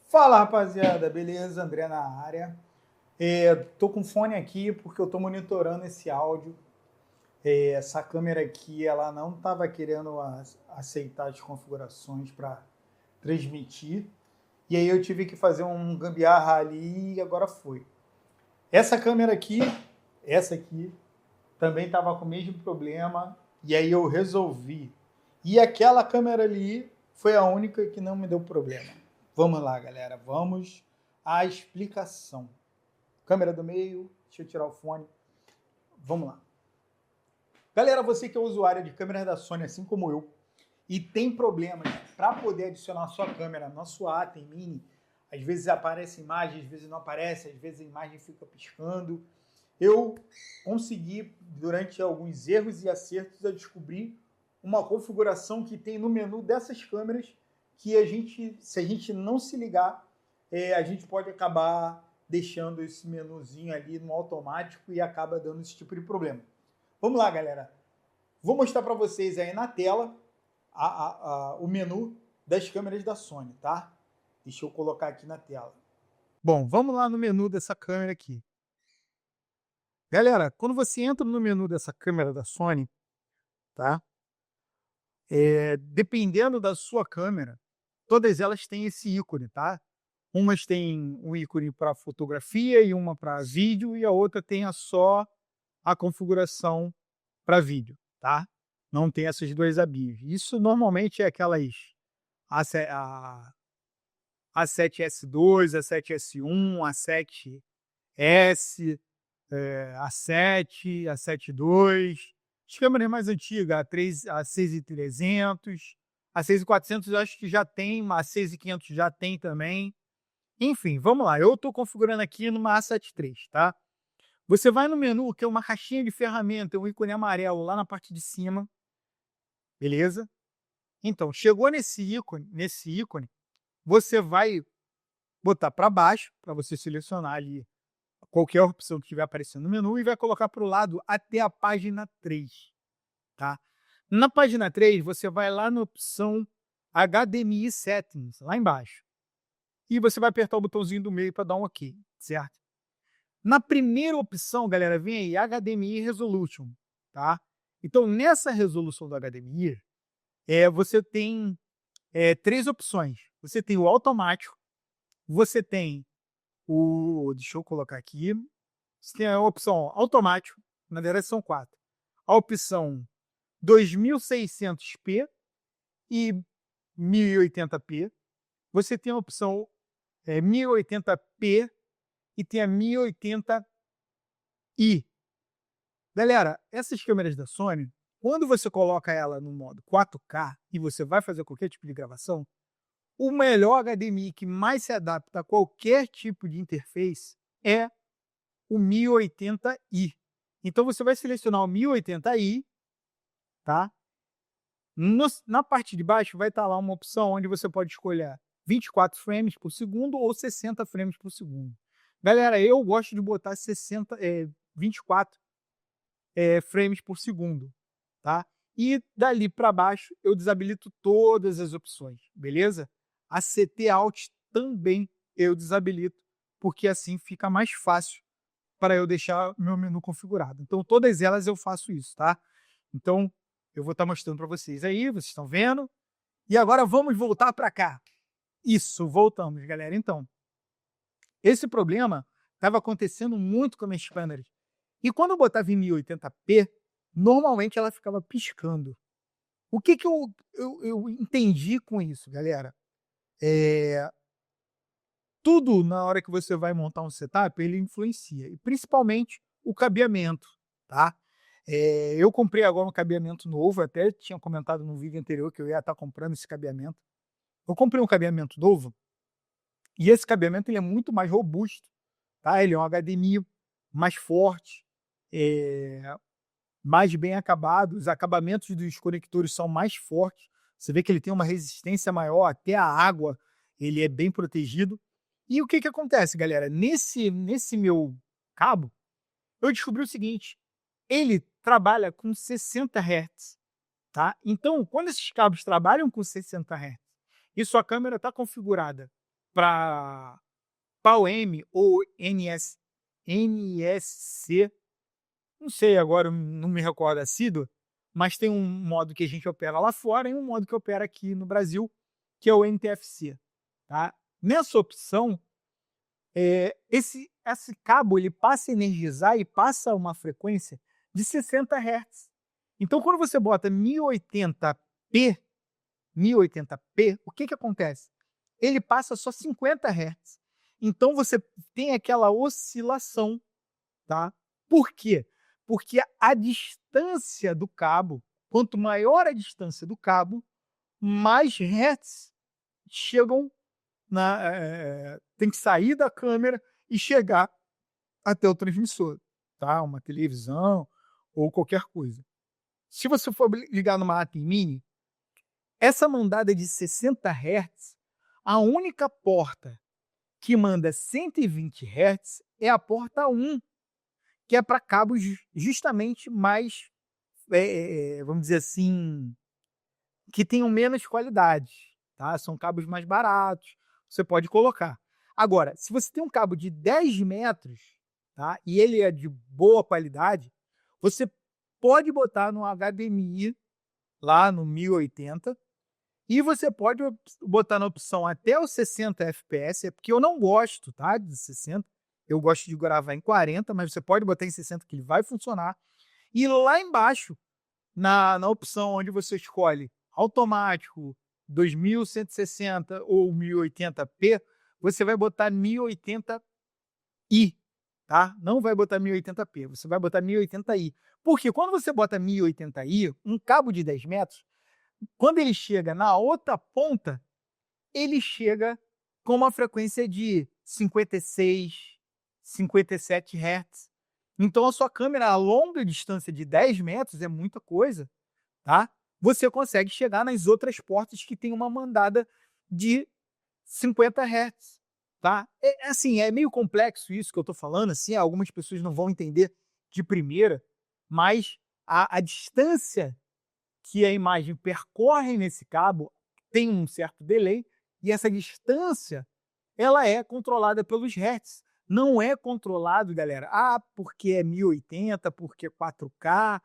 Fala, rapaziada, beleza? André na área. Tô com fone aqui porque eu tô monitorando esse áudio. Essa câmera aqui, ela não estava querendo aceitar as configurações para transmitir. E aí eu tive que fazer um gambiarra ali e agora foi. Essa câmera aqui, essa aqui, também estava com o mesmo problema e aí eu resolvi. E aquela câmera ali foi a única que não me deu problema. Vamos lá, galera, vamos à explicação. Câmera do meio, deixa eu tirar o fone. Vamos lá. Galera, você que é usuário de câmeras da Sony, assim como eu, e tem problemas para poder adicionar a sua câmera na sua Atem Mini, às vezes aparece imagem, às vezes não aparece, às vezes a imagem fica piscando. Eu consegui, durante alguns erros e acertos, a descobrir uma configuração que tem no menu dessas câmeras que se a gente não se ligar, a gente pode acabar deixando esse menuzinho ali no automático e acaba dando esse tipo de problema. Vamos lá, galera. Vou mostrar para vocês aí na tela o menu das câmeras da Sony, tá? Deixa eu colocar aqui na tela. Bom, vamos lá no menu dessa câmera aqui. Galera, quando você entra no menu dessa câmera da Sony, tá? Dependendo da sua câmera, todas elas têm esse ícone, tá? Umas têm um ícone para fotografia e uma para vídeo, e a outra tem só a configuração para vídeo, tá? Não tem essas duas abinhas. Isso normalmente é aquelas A7S2, A7S1, A7S, A7, A7 II. As câmeras mais antigas, A6300, A6400 eu acho que já tem, a A6500 já tem também. Enfim, vamos lá. Eu estou configurando aqui numa A7 III, tá? Você vai no menu, que é uma caixinha de ferramenta, um ícone amarelo lá na parte de cima. Beleza? Então, chegou nesse ícone, você vai botar para baixo, para você selecionar ali qualquer opção que estiver aparecendo no menu e vai colocar para o lado até a página 3, tá? Na página 3, você vai lá na opção HDMI Settings, lá embaixo. E você vai apertar o botãozinho do meio para dar um OK, certo? Na primeira opção, galera, vem aí HDMI Resolution, tá? Então, nessa resolução do HDMI, você tem 3 opções. Você tem o automático, você tem deixa eu colocar aqui, você tem a opção automático, na verdade são 4. A opção 2600p e 1080p. Você tem a opção 1080p e tem a 1080i. Galera, essas câmeras da Sony, quando você coloca ela no modo 4K e você vai fazer qualquer tipo de gravação, o melhor HDMI que mais se adapta a qualquer tipo de interface é o 1080i. Então você vai selecionar o 1080i, tá? Na parte de baixo vai estar lá uma opção onde você pode escolher 24 frames por segundo ou 60 frames por segundo. Galera, eu gosto de botar 24 frames por segundo, tá? E dali para baixo eu desabilito todas as opções, beleza? A CT Alt também eu desabilito, porque assim fica mais fácil para eu deixar meu menu configurado. Então, todas elas eu faço isso, tá? Então, eu vou estar mostrando para vocês aí, vocês estão vendo. E agora vamos voltar para cá. Isso, voltamos, galera. Então, esse problema estava acontecendo muito com as minhas câmeras. E quando eu botava em 1080p, normalmente ela ficava piscando. O que eu entendi com isso, galera? Tudo na hora que você vai montar um setup, ele influencia, e principalmente o cabeamento, tá? Eu comprei agora um cabeamento novo, até tinha comentado no vídeo anterior que eu ia estar comprando esse cabeamento. Eu comprei um cabeamento novo, e esse cabeamento ele é muito mais robusto, tá? Ele é um HDMI mais forte, mais bem acabado, os acabamentos dos conectores são mais fortes, você vê que ele tem uma resistência maior, até a água ele é bem protegido. E o que que acontece, galera? Nesse meu cabo, eu descobri o seguinte: ele trabalha com 60 Hz, tá? Então, quando esses cabos trabalham com 60 Hz e sua câmera está configurada para PAL-M ou NSC, não sei agora, não me recordo a sigla, mas tem um modo que a gente opera lá fora e um modo que opera aqui no Brasil, que é o NTFC, tá? Nessa opção, esse cabo ele passa a energizar e passa uma frequência de 60 Hz. Então, quando você bota 1080p, o que que acontece? Ele passa só 50 Hz. Então, você tem aquela oscilação, tá? Por quê? Porque a distância do cabo, quanto maior a distância do cabo, mais Hertz chegam tem que sair da câmera e chegar até o transmissor, tá? Uma televisão ou qualquer coisa. Se você for ligar numa ATEM Mini, essa mandada de 60 Hz, a única porta que manda 120 Hz é a porta 1, que é para cabos justamente mais, vamos dizer assim, que tenham menos qualidade, tá? São cabos mais baratos, você pode colocar. Agora, se você tem um cabo de 10 metros, tá? E ele é de boa qualidade, você pode botar no HDMI, lá no 1080, e você pode botar na opção até os 60 FPS, porque eu não gosto, tá? De 60, eu gosto de gravar em 40, mas você pode botar em 60 que ele vai funcionar. E lá embaixo, na opção onde você escolhe automático, 2160 ou 1080p, você vai botar 1080i, tá? Não vai botar 1080p, você vai botar 1080i. Porque quando você bota 1080i, um cabo de 10 metros, quando ele chega na outra ponta, ele chega com uma frequência de 56, 57 Hz. Então, a sua câmera a longa distância de 10 metros é muita coisa, tá? Você consegue chegar nas outras portas que tem uma mandada de 50 Hz, tá? Assim, é meio complexo isso que eu estou falando, assim, algumas pessoas não vão entender de primeira, mas a distância que a imagem percorre nesse cabo tem um certo delay, e essa distância ela é controlada pelos hertz. Não é controlado, galera, porque é 1080, porque é 4K.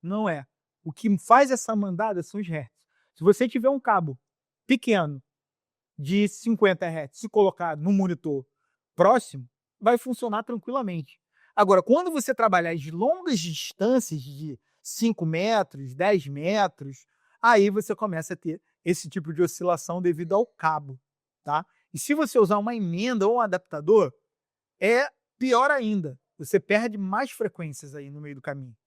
Não é. O que faz essa mandada são os hertz. Se você tiver um cabo pequeno de 50 hertz e colocar no monitor próximo, vai funcionar tranquilamente. Agora, quando você trabalhar de longas distâncias de 5 metros, 10 metros, aí você começa a ter esse tipo de oscilação devido ao cabo, tá? E se você usar uma emenda ou um adaptador, é pior ainda. Você perde mais frequências aí no meio do caminho,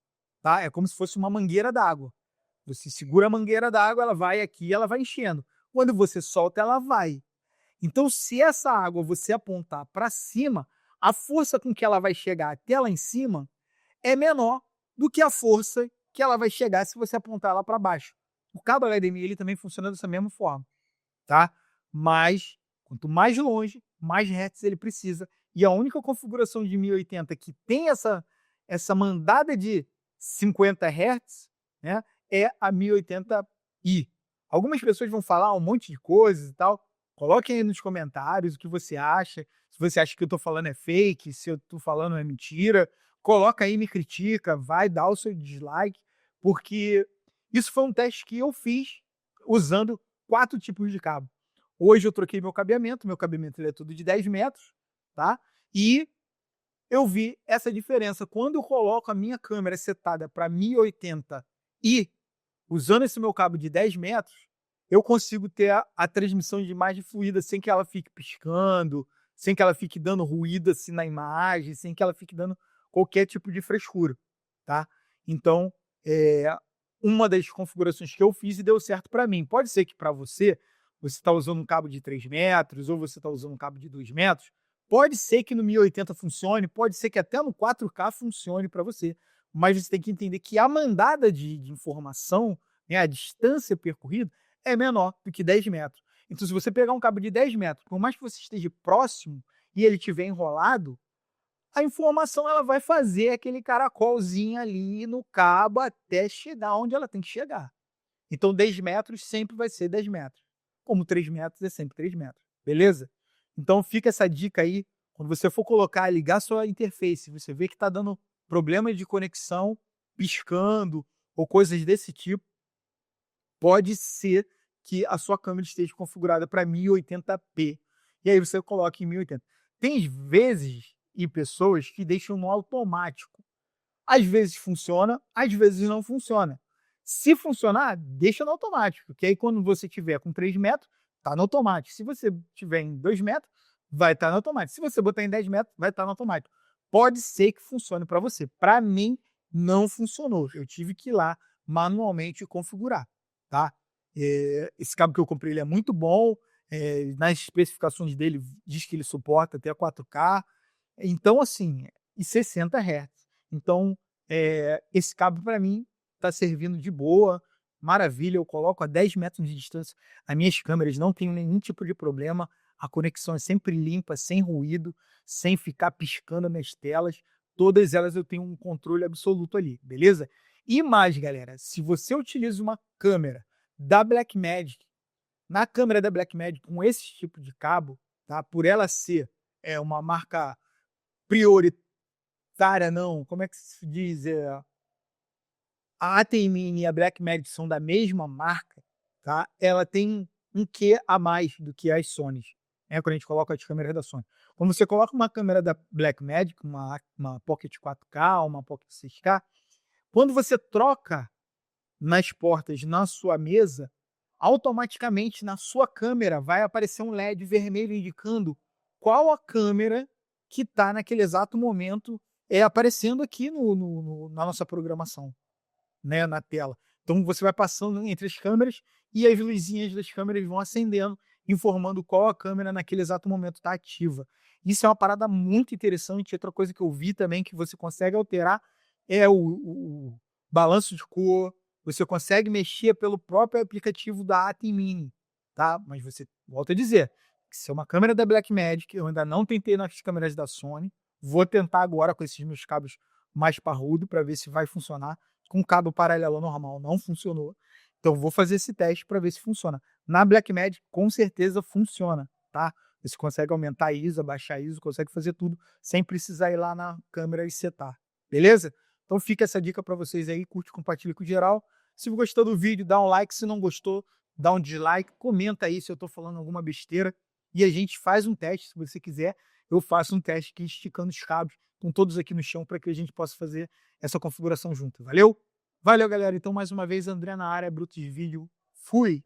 tá? É como se fosse uma mangueira d'água. Você segura a mangueira d'água, ela vai aqui, ela vai enchendo. Quando você solta, ela vai. Então, se essa água você apontar para cima, a força com que ela vai chegar até lá em cima é menor do que a força que ela vai chegar se você apontar ela para baixo. O cabo HDMI ele também funciona dessa mesma forma, tá? Mas quanto mais longe, mais hertz ele precisa. E a única configuração de 1080 que tem essa mandada de 50 hertz, né, é a 1080i. Algumas pessoas vão falar um monte de coisas e tal. Coloquem aí nos comentários o que você acha. Se você acha que eu estou falando é fake, se eu estou falando é mentira. Coloca aí, me critica, vai dar o seu dislike, porque isso foi um teste que eu fiz usando 4 tipos de cabo. Hoje eu troquei meu cabeamento ele é tudo de 10 metros, tá? E eu vi essa diferença. Quando eu coloco a minha câmera setada para 1080 e usando esse meu cabo de 10 metros, eu consigo ter a transmissão de imagem fluida sem que ela fique piscando, sem que ela fique dando ruído assim na imagem, sem que ela fique dando qualquer tipo de frescura, tá? Então, uma das configurações que eu fiz e deu certo para mim. Pode ser que para você está usando um cabo de 3 metros ou você está usando um cabo de 2 metros. Pode ser que no 1080 funcione, pode ser que até no 4K funcione para você. Mas você tem que entender que a mandada de informação, né, a distância percorrida, é menor do que 10 metros. Então, se você pegar um cabo de 10 metros, por mais que você esteja próximo e ele estiver enrolado, a informação ela vai fazer aquele caracolzinho ali no cabo até chegar onde ela tem que chegar. Então, 10 metros sempre vai ser 10 metros. Como 3 metros é sempre 3 metros. Beleza? Então, fica essa dica aí. Quando você for colocar, ligar sua interface, você vê que está dando problema de conexão, piscando ou coisas desse tipo, pode ser que a sua câmera esteja configurada para 1080p. E aí você coloca em 1080. Tem vezes e pessoas que deixam no automático. Às vezes funciona, às vezes não funciona. Se funcionar, deixa no automático, que aí quando você tiver com 3 metros, tá no automático. Se você tiver em 2 metros, vai estar no automático. Se você botar em 10 metros, vai estar no automático. Pode ser que funcione para você. Para mim, não funcionou. Eu tive que ir lá manualmente configurar, tá? Esse cabo que eu comprei ele é muito bom. Nas especificações dele, diz que ele suporta até 4K. Então, assim, e 60 Hz. Então, esse cabo para mim está servindo de boa, maravilha. Eu coloco a 10 metros de distância. As minhas câmeras não têm nenhum tipo de problema. A conexão é sempre limpa, sem ruído, sem ficar piscando nas telas. Todas elas eu tenho um controle absoluto ali, beleza? E mais, galera, se você utiliza uma câmera da Blackmagic, na câmera da Blackmagic com esse tipo de cabo, tá? Por ela ser uma marca prioritária, não, como é que se diz? A ATEM e a Blackmagic são da mesma marca, tá? Ela tem um quê a mais do que as Sonys, quando a gente coloca as câmeras da Sony. Quando você coloca uma câmera da Blackmagic, uma Pocket 4K, uma Pocket 6K, quando você troca nas portas na sua mesa, automaticamente na sua câmera vai aparecer um LED vermelho indicando qual a câmera que está naquele exato momento aparecendo aqui na nossa programação, né, na tela. Então você vai passando entre as câmeras e as luzinhas das câmeras vão acendendo, informando qual a câmera naquele exato momento está ativa. Isso é uma parada muito interessante. Outra coisa que eu vi também que você consegue alterar é o balanço de cor. Você consegue mexer pelo próprio aplicativo da ATEM Mini, tá? Mas você, volta a dizer, que se é uma câmera da Blackmagic, eu ainda não tentei nas câmeras da Sony, vou tentar agora com esses meus cabos mais parrudo para ver se vai funcionar. Com cabo paralelo normal não funcionou, então vou fazer esse teste para ver se funciona. Na Blackmagic com certeza funciona, tá? Você consegue aumentar a ISO, abaixar a ISO, consegue fazer tudo sem precisar ir lá na câmera e setar, beleza? Então fica essa dica para vocês aí, curte, compartilha com geral. Se gostou do vídeo, dá um like, se não gostou, dá um dislike, comenta aí se eu estou falando alguma besteira e a gente faz um teste, se você quiser, eu faço um teste aqui esticando os cabos, com todos aqui no chão para que a gente possa fazer essa configuração junto. Valeu? Valeu, galera. Então, mais uma vez, André na área, Brutos de Vídeo. Fui!